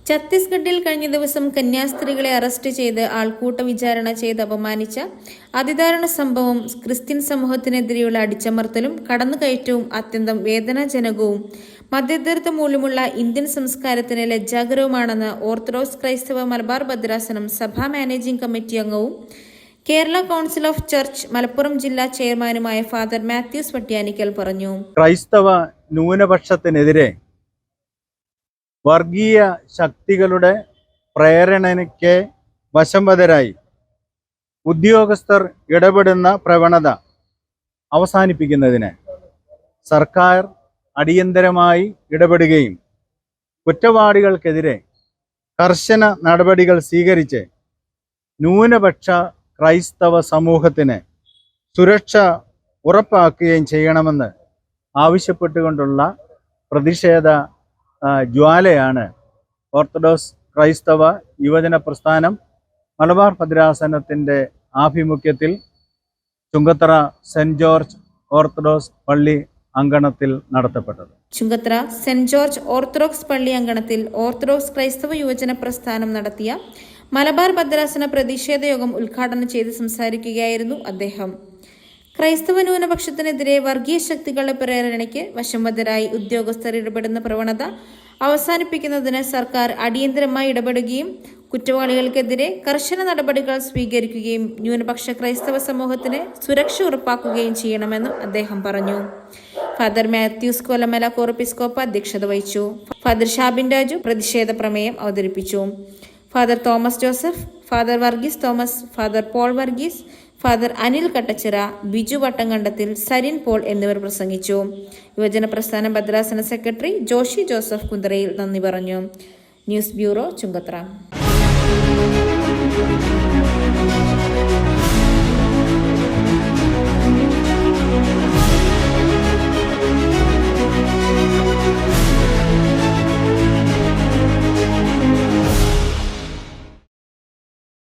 ഛത്തീസ്ഗഡിൽ കഴിഞ്ഞ ദിവസം കന്യാസ്ത്രീകളെ അറസ്റ്റ് ചെയ്ത് ആൾക്കൂട്ട വിചാരണ ചെയ്ത് അപമാനിച്ച അതിദാരുണ സംഭവം ക്രിസ്ത്യൻ സമൂഹത്തിനെതിരെയുള്ള അടിച്ചമർത്തലും കടന്നുകയറ്റവും അത്യന്തം വേദനാജനകവും മതേതരത്വ മൂല്യമുള്ള ഇന്ത്യൻ സംസ്കാരത്തിന് ലജ്ജാകരവുമാണെന്ന് ഓർത്തഡോക്സ് ക്രൈസ്തവ മലബാർ ഭദ്രാസനം സഭാ മാനേജിംഗ് കമ്മിറ്റി അംഗവും Kerala council of church Malappuram ജില്ലാ ചെയർമാനുമായ ഫാദർ മാത്യൂസ് വട്ട്യാനിക്കൽ പറഞ്ഞു. ക്രൈസ്തവ ന്യൂനപക്ഷത്തിനെതിരെ വർഗീയ ശക്തികളുടെ പ്രേരണയ്ക്ക് വശംവദരായി ഉദ്യോഗസ്ഥർ ഇടപെടുന്ന പ്രവണത അവസാനിപ്പിക്കുന്നതിന് സർക്കാർ അടിയന്തരമായി ഇടപെടുകയും കുറ്റവാളികൾക്കെതിരെ കർശന നടപടികൾ സ്വീകരിച്ച് ന്യൂനപക്ഷ ക്രൈസ്തവ സമൂഹത്തിന് സുരക്ഷ ഉറപ്പാക്കുകയും ചെയ്യണമെന്ന് ആവശ്യപ്പെട്ടുകൊണ്ടുള്ള പ്രതിഷേധ ജ്വാലയാണ് ഓർത്തഡോക്സ് ക്രൈസ്തവ യുവജന പ്രസ്ഥാനം മലബാർ ഭദ്രാസനത്തിൻ്റെ ആഭിമുഖ്യത്തിൽ ചുങ്കത്തറ സെന്റ് ജോർജ് ഓർത്തഡോക്സ് പള്ളി അങ്കണത്തിൽ നടത്തപ്പെട്ടത്. ചുങ്കത്തറ സെന്റ് ജോർജ് ഓർത്തഡോക്സ് പള്ളി അങ്കണത്തിൽ ഓർത്തഡോക്സ് ക്രൈസ്തവ യുവജന പ്രസ്ഥാനം നടത്തിയ മലബാർ ഭദ്രാസന പ്രതിഷേധ യോഗം ഉദ്ഘാടനം ചെയ്ത് സംസാരിക്കുകയായിരുന്നു അദ്ദേഹം. ക്രൈസ്തവ ന്യൂനപക്ഷത്തിനെതിരെ വർഗീയ ശക്തികളുടെ പ്രേരണയ്ക്ക് വശംവദരായി ഉദ്യോഗസ്ഥർ ഇടപെടുന്ന പ്രവണത അവസാനിപ്പിക്കുന്നതിന് സർക്കാർ അടിയന്തരമായി ഇടപെടുകയും കുറ്റവാളികൾക്കെതിരെ കർശന നടപടികൾ സ്വീകരിക്കുകയും ന്യൂനപക്ഷ ക്രൈസ്തവ സമൂഹത്തിന് സുരക്ഷ ഉറപ്പാക്കുകയും ചെയ്യണമെന്നും അദ്ദേഹം പറഞ്ഞു. ഫാദർ മാത്യൂസ് കൊലമല കോർപ്പിസ്കോപ്പ അധ്യക്ഷത വഹിച്ചു. ഫാദർ ഷാബിൻ രാജു പ്രതിഷേധ പ്രമേയം അവതരിപ്പിച്ചു. Father Thomas Joseph, father Varghese Thomas, father Paul Varghese, father Anil Kattachira, Biju Vattamkandathil, Sarin Paul എന്നിവർ പ്രസംഗിച്ചു. യുവജന പ്രസ്ഥാന ഭദ്രാസന സെക്രട്ടറി ജോഷി ജോസഫ് കുന്തറയിൽ നന്ദി പറഞ്ഞു. News bureau, Chungathara.